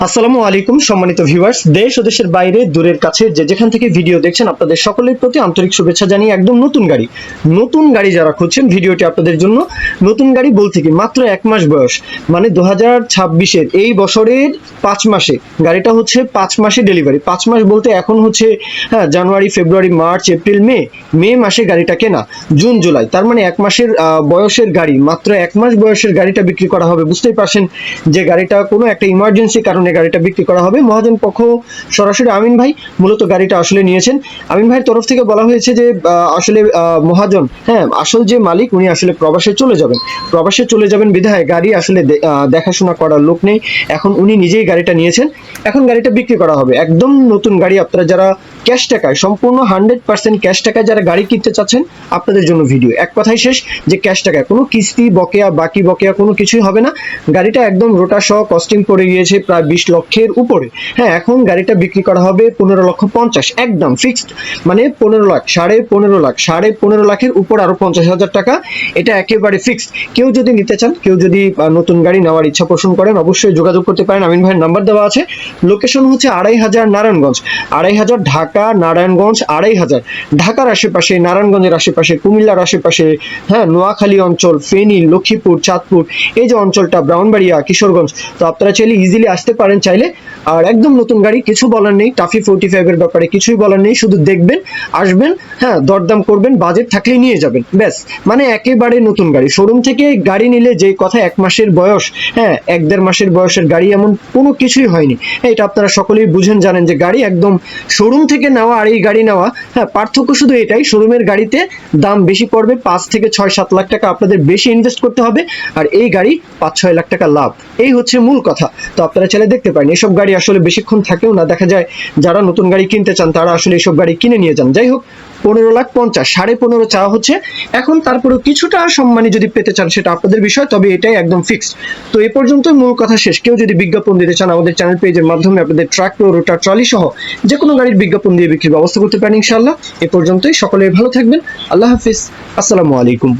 আসসালামু আলাইকুম সম্মানিত ভিউয়ার্স, দেশ ও দেশের বাইরে দূরের কাছে যে যেখান থেকে ভিডিও দেখছেন আপনাদের সকলের প্রতি আন্তরিক শুভেচ্ছা জানিয়ে একদম নতুন গাড়ি যারা খুঁজছেন ভিডিওটি আপনাদের জন্য। নতুন গাড়ি বলতে কি মাত্র 1 মাস বয়স, মানে 2026-এর এই বছরের 5 মাসে গাড়িটা হচ্ছে 5 মাসে ডেলিভারি। 5 মাস বলতে এখন হচ্ছে জানুয়ারি, ফেব্রুয়ারি, মার্চ, এপ্রিল, মে মাসে গাড়িটা কেনা, জুন, জুলাই, তার মানে 1 মাসের বয়সের গাড়ি, মাত্র 1 মাস বয়সের গাড়িটা বিক্রি করা হবে। বুঝতেই পারছেন যে গাড়িটা কোনো একটা ইমার্জেন্সি কারণে গাড়িটা বিক্রি করা হবে। মহাজন পক্ষ সরাসরি আমিন ভাই মূলত গাড়িটা আসলে নিয়েছেন। আমিন ভাইয়ের তরফ থেকে বলা হয়েছে যে আসলে মহাজন আসল যে মালিক উনি আসলে প্রবাসে চলে যাবেন বিধায় গাড়ি আসলে দেখাশোনা করার লোক নেই। এখন উনি নিজেই গাড়িটা নিয়েছেন, এখন গাড়িটা বিক্রি করা হবে। একদম নতুন গাড়ি। আপনারা যারা ক্যাশ টাকায়, সম্পূর্ণ 100% ক্যাশ টাকায় যারা গাড়ি কিনতে চাচ্ছেন আপনাদের জন্য ভিডিও। এক কথাই শেষ যে ক্যাশ টাকায় কোনো কিস্তি বকেয়া, বাকি বকেয়া কোনো কিছুই হবে না। গাড়িটা একদম রোটা সহ কস্টিং পড়ে গিয়েছে প্রায় 20 লক্ষের উপরে। এখন গাড়িটা বিক্রি করা হবে 15,50,000, একদম ফিক্সড, মানে 15 লাখ, 15.5 লাখের উপর আরো 50,000 টাকা, এটা একেবারে ফিক্সড। কেউ যদি নিতে চান, কেউ যদি নতুন গাড়ি নেওয়ার ইচ্ছা পোষণ করেন অবশ্যই যোগাযোগ করতে পারেন। আমিন ভাইয়ের নাম্বার দেওয়া আছে। লোকেশন হচ্ছে 2500 নারায়ণগঞ্জ, 2500 ঢাকা, নারায়ণগঞ্জ 2500, ঢাকার আশেপাশে, নারায়ণগঞ্জের আশেপাশে, কুমিল্লার আশেপাশে, নোয়াখালী অঞ্চল, ফেনী, লক্ষ্মীপুর, চাঁদপুর, এই যে অঞ্চলটা, ব্রাহ্মণবাড়িয়া, কিশোরগঞ্জ, তো আপনারা চাইলে ইজিলি আসতে পারেন চাইলে। আর একদম নতুন গাড়ি, কিছু বলার নেই। টাফি 45 এর ব্যাপারে কিছুই বলার নেই, শুধু দেখবেন, আসবেন, দরদাম করবেন, বাজেট থাকলেই নিয়ে যাবেন, ব্যাস। মানে একেবারে নতুন গাড়ি। শোরুম থেকে গাড়ি নিলে যে কথা 1 মাসের বয়স, 1-1.5 মাসের বয়সের গাড়ি এমন কোনো কিছুই হয়নি। এটা আপনারা সকলেই বুঝেন, জানেন যে গাড়ি একদম শোরুম থেকে নেওয়া আর এই গাড়ি নেওয়া, পার্থক্য শুধু এটাই, শোরুমের গাড়িতে দাম বেশি পড়বে, 5 থেকে 6-7 লাখ টাকা আপনাদের বেশি ইনভেস্ট করতে হবে, আর এই গাড়ি 5-6 লাখ টাকা লাভ। এই হচ্ছে মূল কথা। তো আপনারা চাইলে দেখতে পারেন। এসব গাড়ি আসলে বেশিক্ষণ থাকেও না, দেখা যায় যারা নতুন গাড়ি কিনতে চান তারা আসলে এসব গাড়ি কিনে নিয়ে যান। যাই হোক, 15,50,000, 15.5 চাওয়া হচ্ছে। এখন তারপরেও কিছুটা সম্মানী যদি পেতে চান সেটা আপনাদের বিষয়, তবে এটাই একদম ফিক্সড। তো এ পর্যন্ত মূল কথা শেষ। কেউ যদি বিজ্ঞাপন দিতে চান আমাদের চ্যানেল পেজের মাধ্যমে আপনাদের ট্রাক্টর, রোটার, ট্রলি সহ যে কোনো গাড়ির বিজ্ঞাপন দিয়ে বিক্রির ব্যবস্থা করতে পারেন ইনশাআল্লাহ। এ পর্যন্তই, সকলে ভালো থাকবেন। আল্লাহ হাফিজ, আসসালামু আলাইকুম।